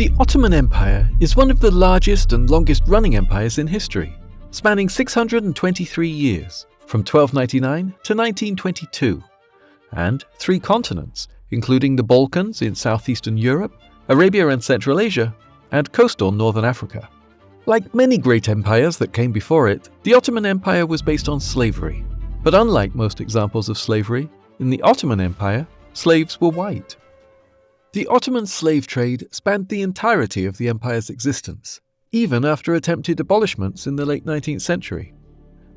The Ottoman Empire is one of the largest and longest-running empires in history, spanning 623 years, from 1299 to 1922, and 3 continents, including the Balkans in southeastern Europe, Arabia and Central Asia, and coastal northern Africa. Like many great empires that came before it, the Ottoman Empire was based on slavery. But unlike most examples of slavery, in the Ottoman Empire, slaves were white. The Ottoman slave trade spanned the entirety of the empire's existence, even after attempted abolishments in the late 19th century.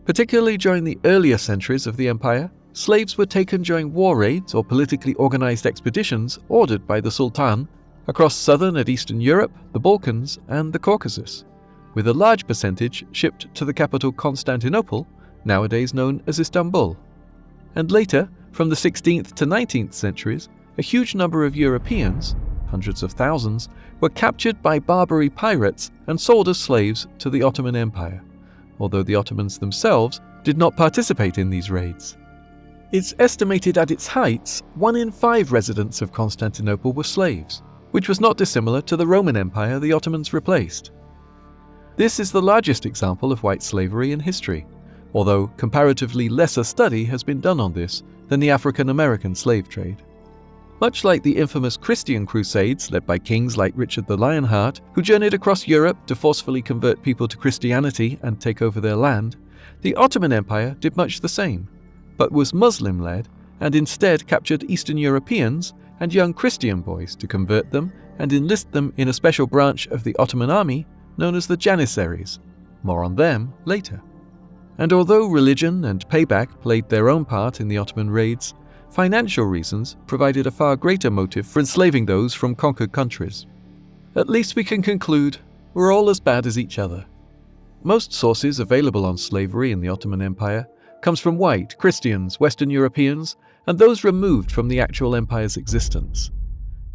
Particularly during the earlier centuries of the empire, slaves were taken during war raids or politically organized expeditions ordered by the Sultan across southern and eastern Europe, the Balkans, and the Caucasus, with a large percentage shipped to the capital Constantinople, nowadays known as Istanbul. And later, from the 16th to 19th centuries, a huge number of Europeans, hundreds of thousands, were captured by Barbary pirates and sold as slaves to the Ottoman Empire, although the Ottomans themselves did not participate in these raids. It's estimated at its heights, 1 in 5 residents of Constantinople were slaves, which was not dissimilar to the Roman Empire the Ottomans replaced. This is the largest example of white slavery in history, although comparatively lesser study has been done on this than the African-American slave trade. Much like the infamous Christian Crusades led by kings like Richard the Lionheart, who journeyed across Europe to forcefully convert people to Christianity and take over their land, the Ottoman Empire did much the same, but was Muslim-led and instead captured Eastern Europeans and young Christian boys to convert them and enlist them in a special branch of the Ottoman army known as the Janissaries. More on them later. And although religion and payback played their own part in the Ottoman raids, financial reasons provided a far greater motive for enslaving those from conquered countries. At least we can conclude we're all as bad as each other. Most sources available on slavery in the Ottoman Empire comes from white, Christians, Western Europeans, and those removed from the actual empire's existence.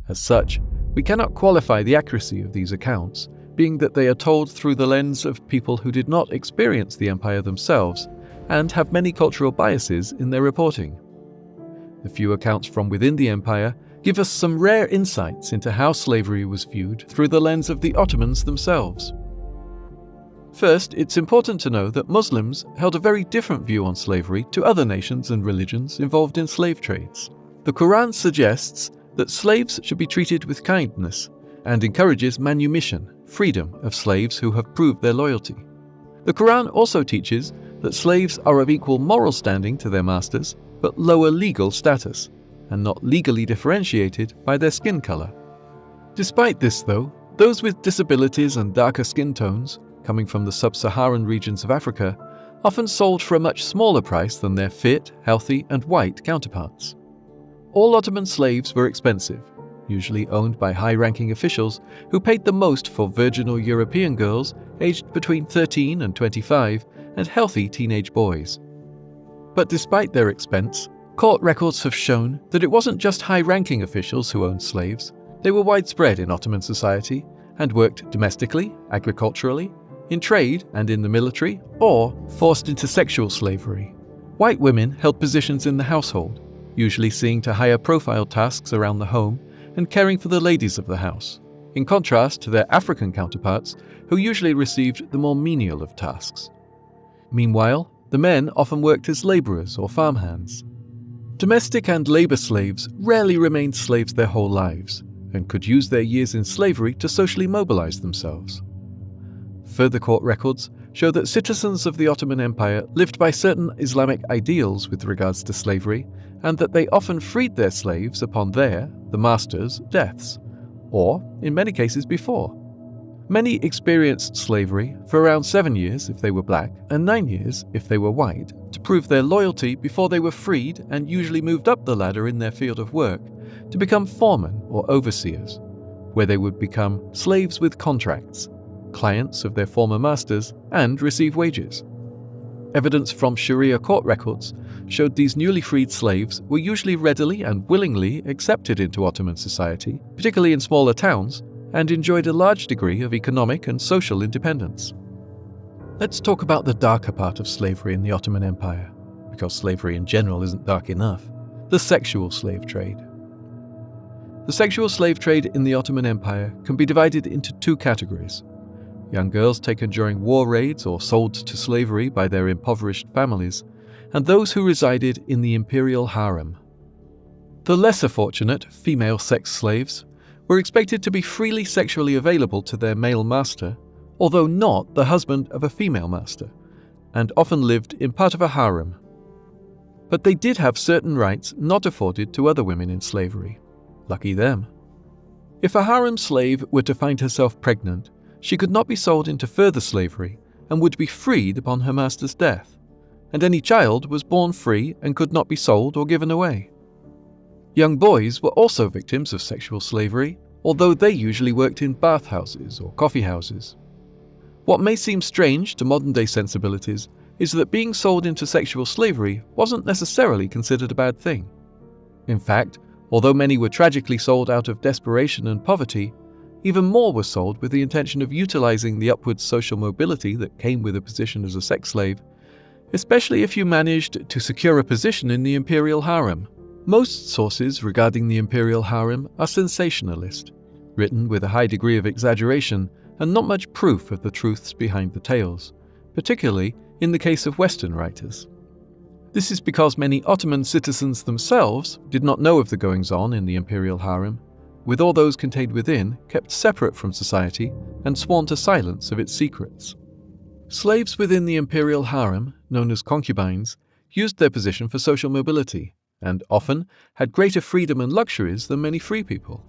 As such, we cannot qualify the accuracy of these accounts, being that they are told through the lens of people who did not experience the empire themselves and have many cultural biases in their reporting. The few accounts from within the empire give us some rare insights into how slavery was viewed through the lens of the Ottomans themselves. First, it's important to know that Muslims held a very different view on slavery to other nations and religions involved in slave trades. The Quran suggests that slaves should be treated with kindness and encourages manumission, freedom of slaves who have proved their loyalty. The Quran also teaches that slaves are of equal moral standing to their masters, but lower legal status, and not legally differentiated by their skin color. Despite this, though, those with disabilities and darker skin tones, coming from the sub-Saharan regions of Africa, often sold for a much smaller price than their fit, healthy, and white counterparts. All Ottoman slaves were expensive, usually owned by high-ranking officials who paid the most for virginal European girls aged between 13 and 25 and healthy teenage boys. But despite their expense, court records have shown that it wasn't just high-ranking officials who owned slaves. They were widespread in Ottoman society and worked domestically, agriculturally, in trade and in the military, or forced into sexual slavery. White women held positions in the household, usually seeing to higher-profile tasks around the home and caring for the ladies of the house, in contrast to their African counterparts who usually received the more menial of tasks. Meanwhile, the men often worked as laborers or farmhands. Domestic and labor slaves rarely remained slaves their whole lives and could use their years in slavery to socially mobilize themselves. Further court records show that citizens of the Ottoman Empire lived by certain Islamic ideals with regards to slavery, and that they often freed their slaves upon their, the master's, deaths, or, in many cases, before. Many experienced slavery for around 7 years if they were black and 9 years if they were white to prove their loyalty before they were freed and usually moved up the ladder in their field of work to become foremen or overseers, where they would become slaves with contracts, clients of their former masters, and receive wages. Evidence from Sharia court records showed these newly freed slaves were usually readily and willingly accepted into Ottoman society, particularly in smaller towns, and enjoyed a large degree of economic and social independence. Let's talk about the darker part of slavery in the Ottoman Empire, because slavery in general isn't dark enough: the sexual slave trade. The sexual slave trade in the Ottoman Empire can be divided into two categories: young girls taken during war raids or sold to slavery by their impoverished families, and those who resided in the imperial harem. The lesser fortunate female sex slaves were expected to be freely sexually available to their male master, although not the husband of a female master, and often lived in part of a harem. But they did have certain rights not afforded to other women in slavery. Lucky them. If a harem slave were to find herself pregnant, she could not be sold into further slavery and would be freed upon her master's death, and any child was born free and could not be sold or given away. Young boys were also victims of sexual slavery, although they usually worked in bathhouses or coffee houses. What may seem strange to modern-day sensibilities is that being sold into sexual slavery wasn't necessarily considered a bad thing. In fact, although many were tragically sold out of desperation and poverty, even more were sold with the intention of utilizing the upward social mobility that came with a position as a sex slave, especially if you managed to secure a position in the imperial harem. Most sources regarding the imperial harem are sensationalist, written with a high degree of exaggeration and not much proof of the truths behind the tales, particularly in the case of Western writers. This is because many Ottoman citizens themselves did not know of the goings-on in the imperial harem, with all those contained within kept separate from society and sworn to silence of its secrets. Slaves within the imperial harem, known as concubines, used their position for social mobility, and often had greater freedom and luxuries than many free people.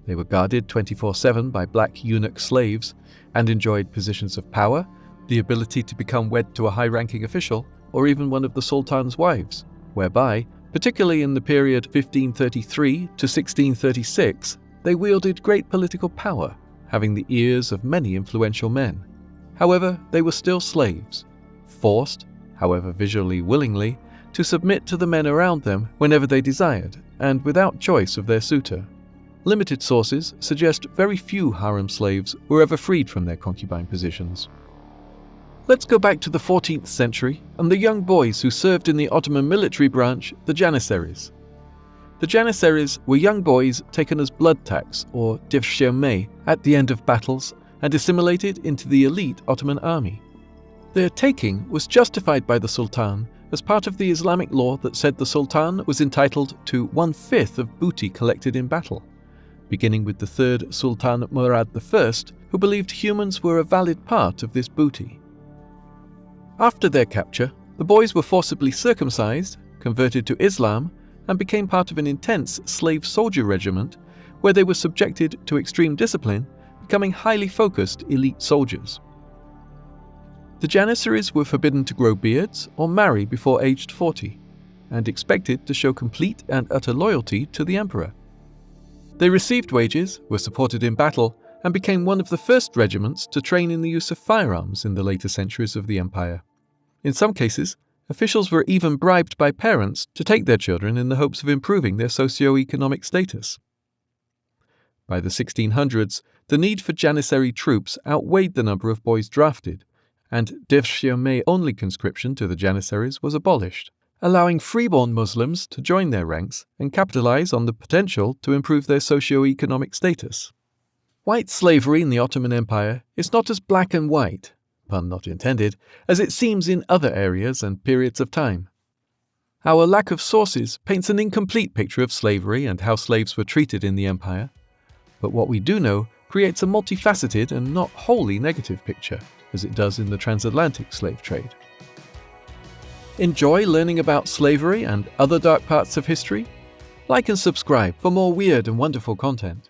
They were guarded 24/7 by black eunuch slaves and enjoyed positions of power, the ability to become wed to a high-ranking official, or even one of the sultan's wives, whereby, particularly in the period 1533 to 1636, they wielded great political power, having the ears of many influential men. However, they were still slaves, forced, however visually willingly, to submit to the men around them whenever they desired, and without choice of their suitor. Limited sources suggest very few harem slaves were ever freed from their concubine positions. Let's go back to the 14th century and the young boys who served in the Ottoman military branch, the janissaries. The janissaries were young boys taken as blood tax, or devshirme, at the end of battles and assimilated into the elite Ottoman army. Their taking was justified by the Sultan as part of the Islamic law that said the Sultan was entitled to 1/5 of booty collected in battle, beginning with the third Sultan Murad I, who believed humans were a valid part of this booty. After their capture, the boys were forcibly circumcised, converted to Islam, and became part of an intense slave soldier regiment where they were subjected to extreme discipline, becoming highly focused elite soldiers. The janissaries were forbidden to grow beards or marry before aged 40, and expected to show complete and utter loyalty to the emperor. They received wages, were supported in battle, and became one of the first regiments to train in the use of firearms in the later centuries of the empire. In some cases, officials were even bribed by parents to take their children in the hopes of improving their socio-economic status. By the 1600s, the need for janissary troops outweighed the number of boys drafted, and devshirme-only conscription to the janissaries was abolished, allowing freeborn Muslims to join their ranks and capitalize on the potential to improve their socio-economic status. White slavery in the Ottoman Empire is not as black and white, pun not intended, as it seems in other areas and periods of time. Our lack of sources paints an incomplete picture of slavery and how slaves were treated in the empire, but what we do know creates a multifaceted and not wholly negative picture, as it does in the transatlantic slave trade. Enjoy learning about slavery and other dark parts of history? Like and subscribe for more weird and wonderful content.